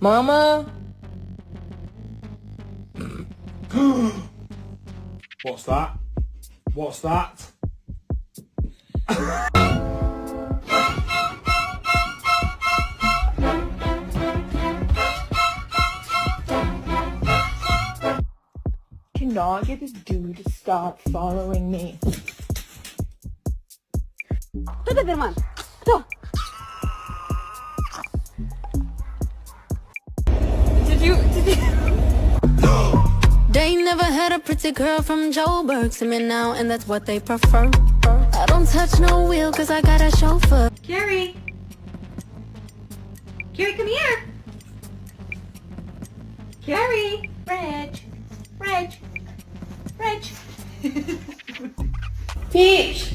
Mama? What's that? What's that? Cannot get this dude to stop following me. Tudo, irmã. Tô. Did you? They never had a pretty girl from Joburg. See me now, and that's what they prefer. I don't touch no wheel, cause I got a chauffeur. Carrie. Carrie, come here. Carrie. Reg. Peach!